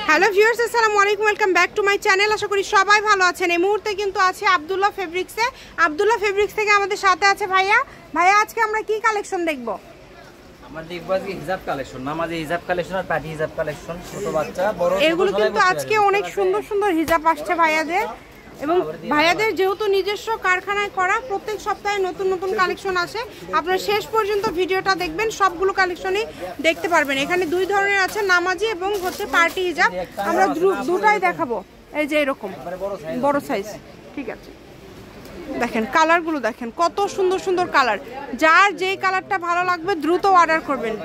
Hello viewers, আসসালামু আলাইকুম, welcome back to my channel. আশা করি সবাই ভালো আছেন। এই মুহূর্তে কিন্তু আছে আব্দুল্লাহ ফেব্রিক্সে। আব্দুল্লাহ ফেব্রিক্স থেকে আমাদের সাথে আছে ভাইয়া। ভাইয়া, আজকে আমরা কি কালেকশন দেখব? আমরা দেখব আজকে হিজাব কালেকশন, নামাজি হিজাব কালেকশন আর পার্টি হিজাব কালেকশন, ছোট বাচ্চা বড়। এগুলো কিন্তু আজকে অনেক সুন্দর সুন্দর হিজাব আসছে ভাইয়াদের, এবং ভাইয়াদের যেহেতু নিজস্ব কারখানায় করা, প্রত্যেক সপ্তাহে নতুন নতুন কালেকশন আসে। আপনারা শেষ পর্যন্ত ভিডিওটা দেখবেন, সবগুলো কালেকশনই দেখতে পারবেন। এখানে দুই ধরনের আছে, নামাজি এবং হচ্ছে পার্টি হিজাব। আমরা দুটাই দেখাবো। এই যে এরকম বড় সাইজ, ঠিক আছে। দেখেন কালারগুলো, দেখেন কত সুন্দর সুন্দর কালার। যার যেই কালারটা ভালো লাগবে দ্রুত অর্ডার করবেন।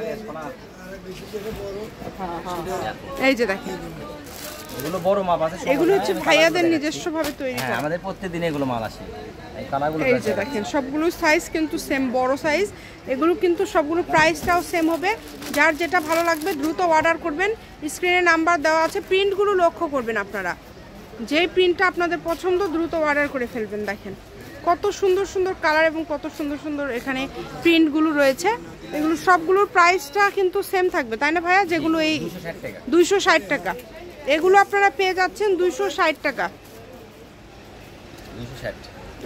এই যে দেখেন, এগুলো বড় মাপ আছে, এগুলো হচ্ছে ভাইয়াদের নিজস্ব ভাবে তৈরি করা। আমাদের প্রত্যেকদিন এগুলো মাল আসে। এই কালারগুলো, এই যে দেখেন সবগুলো সাইজ কিন্তু সেম, বড় সাইজ। এগুলো কিন্তু সবগুলো প্রাইসটাও সেম হবে। যার যেটা ভালো লাগবে দ্রুত অর্ডার করবেন। স্ক্রিনে নাম্বার দেওয়া আছে। প্রিন্টগুলো লক্ষ্য করবেন আপনারা, যেই প্রিন্টটা আপনাদের পছন্দ দ্রুত অর্ডার করে ফেলবেন। দেখেন কত সুন্দর সুন্দর কালার এবং কত সুন্দর সুন্দর এখানে প্রিন্টগুলো রয়েছে। এগুলো সবগুলোর প্রাইসটা কিন্তু সেম থাকবে, তাই না ভাইয়া? যেগুলো এই 260 টাকা, এগুলো আপনারা পেয়ে যাচ্ছেন 260 টাকা।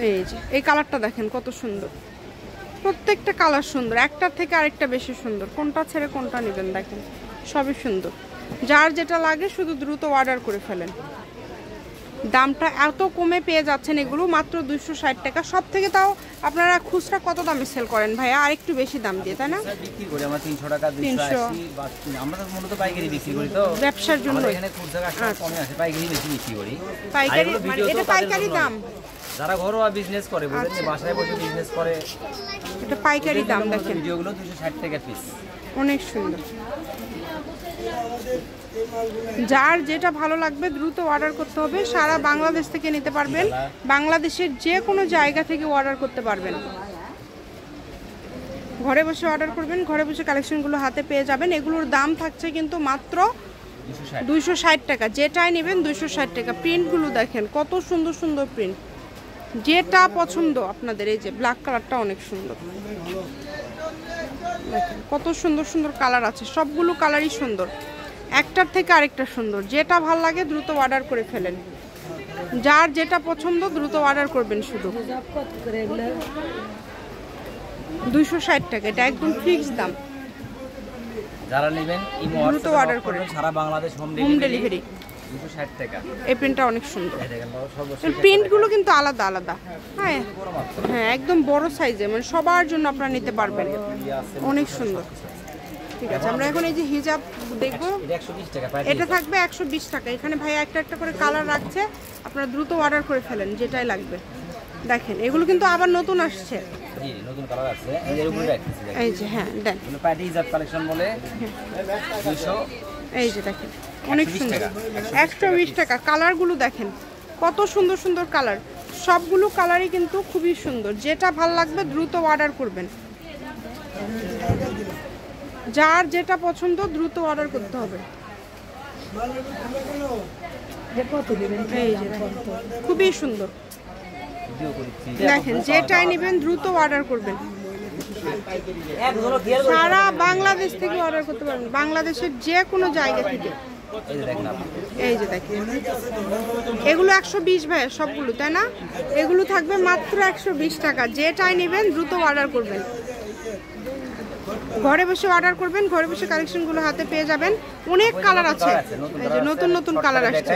এই যে এই কালারটা দেখেন কত সুন্দর, প্রত্যেকটা কালার সুন্দর, একটার থেকে আরেকটা বেশি সুন্দর। কোনটা ছেড়ে কোনটা নেবেন, দেখেন সবই সুন্দর। যার যেটা লাগে শুধু দ্রুত অর্ডার করে ফেলেন। দামটা এত কমে পেয়ে যাচ্ছেন এগুলো মাত্র 260 টাকা। সব থেকে তাও আপনারা খুচরা কত দামে সেল করেন ভাইয়া? আর একটু বেশি দাম দিয়ে, তাই না? বিক্রি করি আমরা 300 টাকা, 280। আমরা তো মূলত পাইকারি বিক্রি করি, তো ব্যবসার জন্য এখানে খুচরা কাস্টমার কমই আছে, পাইকারি বেশি বিক্রি করি। পাইকারি মানে এটা পাইকারি দাম। যারা ঘরোয়া বিজনেস করে, বুঝলেন, বাসায় বসে বিজনেস করে, এটা পাইকারি দাম। দেখেন ভিডিওগুলো 260 টাকা পিস, অনেক সুন্দর। যার যেটা ভালো লাগবে দ্রুত অর্ডার করতে হবে। সারা বাংলাদেশ থেকে নিতে পারবেন, বাংলাদেশের যে কোনো জায়গা থেকে অর্ডার করতে পারবেন। ঘরে বসে অর্ডার করবেন, ঘরে বসে কালেকশনগুলো হাতে পেয়ে যাবেন। এগুলোর দাম থাকছে কিন্তু মাত্র 260 টাকা। যেটাই নেবেন 260 টাকা। প্রিন্টগুলো দেখেন কত সুন্দর সুন্দর প্রিন্ট, যেটা পছন্দ আপনাদের। এই যে ব্ল্যাক কালারটা অনেক সুন্দর, দেখেন কত সুন্দর সুন্দর কালার আছে। সবগুলো কালারই সুন্দর, একটার থেকে আরেকটা সুন্দর। যেটা ভালো লাগে দ্রুত অর্ডার করে ফেলেন। যার যেটা পছন্দ দ্রুত অর্ডার করবেন। শুধু 260 টাকা, এটা একদম ফিক্স দাম। যারা নেবেন দ্রুত অর্ডার করবেন। সারা বাংলাদেশ হোম ডেলিভারি। 260 টাকা। এই প্রিন্টটা অনেক সুন্দর। প্রিন্টগুলো কিন্তু আলাদা আলাদা। হ্যাঁ হ্যাঁ, একদম বড় সাইজে, মানে সবার জন্য আপনারা নিতে পারবেন। অনেক সুন্দর। ঠিক আছে, আমরা এখন এই যে হিজাব দেখবো। এটা থাকবে 120 টাকা। এখানে ভাই একটা একটা করে কালার রাখছে, আপনারা দ্রুত অর্ডার করে ফেলেন যেটাই লাগবে। দেখেন এগুলো কিন্তু আবার নতুন আসছে। জি, নতুন কালার আছে। এর উপরে রাখতেছি, এই যে হ্যাঁ দেন, মানে পার্টি হিজাব কালেকশন বলে 200। এই যে দেখেন অনেক সুন্দর, 120 টাকা। কালারগুলো দেখেন কত সুন্দর সুন্দর কালার। সবগুলো কালারই কিন্তু খুবই সুন্দর। যেটা ভালো লাগবে দ্রুত অর্ডার করবেন। যার যেটা পছন্দ দ্রুত অর্ডার করতে হবে। খুবই সুন্দর, দেখেন যেটাই নেবেন দ্রুত অর্ডার করবেন। সারা বাংলাদেশ থেকে অর্ডার করতে পারবেন, বাংলাদেশের যে কোনো জায়গা থেকে। এই যে দেখেন এগুলো 120 ভাইয়া সবগুলো, তাই না? এগুলো থাকবে মাত্র 120 টাকা। যেটাই নেবেন দ্রুত অর্ডার করবেন। ঘরে বসে অর্ডার করবেন, ঘরে বসে কালেকশনগুলো হাতে পেয়ে যাবেন। অনেক কালার আছে, এই যে নতুন নতুন কালার আসছে।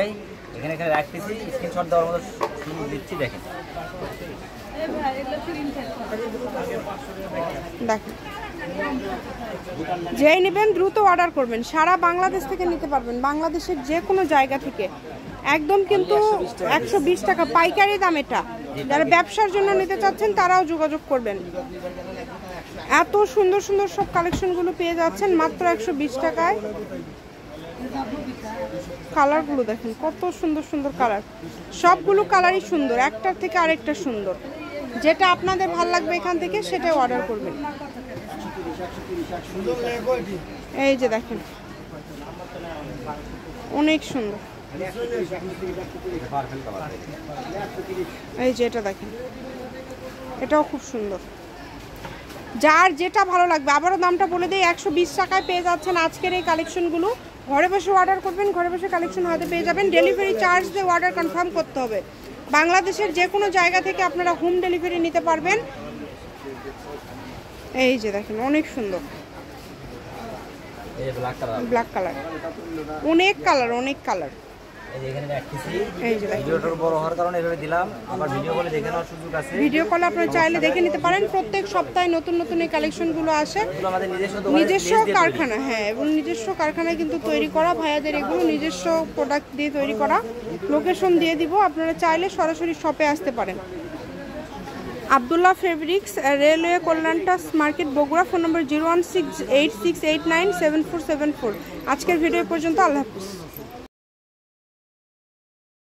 এখানে এখানে রাখতেছি, স্ক্রিনশট দেওয়ার মতো সুযোগ দিচ্ছি। দেখেন দেখেন, যেই নেবেন দ্রুত অর্ডার করবেন। সারা বাংলাদেশ থেকে নিতে পারবেন, বাংলাদেশের যে কোনো জায়গা থেকে। একদম কিন্তু 120 টাকা পাইকারি দাম এটা। যারা ব্যবসার জন্য নিতে চাচ্ছেন তারাও যোগাযোগ করবেন। এত সুন্দর সুন্দর সব কালেকশনগুলো পেয়ে যাচ্ছেন মাত্র 120 টাকায়। কালারগুলো দেখেন কত সুন্দর সুন্দর কালার। সবগুলো কালারই সুন্দর, একটার থেকে আরেকটা সুন্দর। যেটা আপনাদের ভালো লাগবে এখান থেকে সেটাই অর্ডার করবেন। এই যে দেখেন অনেক সুন্দর। এই যে এটা দেখেন, এটাও খুব সুন্দর। যার যেটা ভালো লাগবে, আবারও দামটা বলে দিই, 120 টাকায় পেয়ে যাচ্ছেন আজকের এই কালেকশনগুলো। ঘরে বসে অর্ডার করবেন, ঘরে বসে কালেকশন হাতে পেয়ে যাবেন। ডেলিভারি চার্জ দিয়ে অর্ডার কনফার্ম করতে হবে। বাংলাদেশের যে কোনো জায়গা থেকে আপনারা হোম ডেলিভারি নিতে পারবেন। এই যে দেখেন অনেক সুন্দর ব্ল্যাক কালার, অনেক কালার, অনেক কালার। ভিডিও কলে আপনারা চাইলে দেখে নিতে পারেন। প্রত্যেক সপ্তাহে নতুন নতুন এই কালেকশনগুলো আসে নিজস্ব কারখানা, হ্যাঁ, এবং নিজস্ব কারখানায় কিন্তু তৈরি করা ভাইয়াদের, এগুলো নিজস্ব প্রোডাক্ট দিয়ে তৈরি করা। লোকেশন দিয়ে দিব, আপনারা চাইলে সরাসরি শপে আসতে পারেন। আব্দুল্লাহ ফেব্রিক্স, রেলওয়ে কল্যাণটাস মার্কেট, বগুড়া। Phone number 01686897474। আজকের ভিডিও পর্যন্ত, আল্লাহ হাফিজ।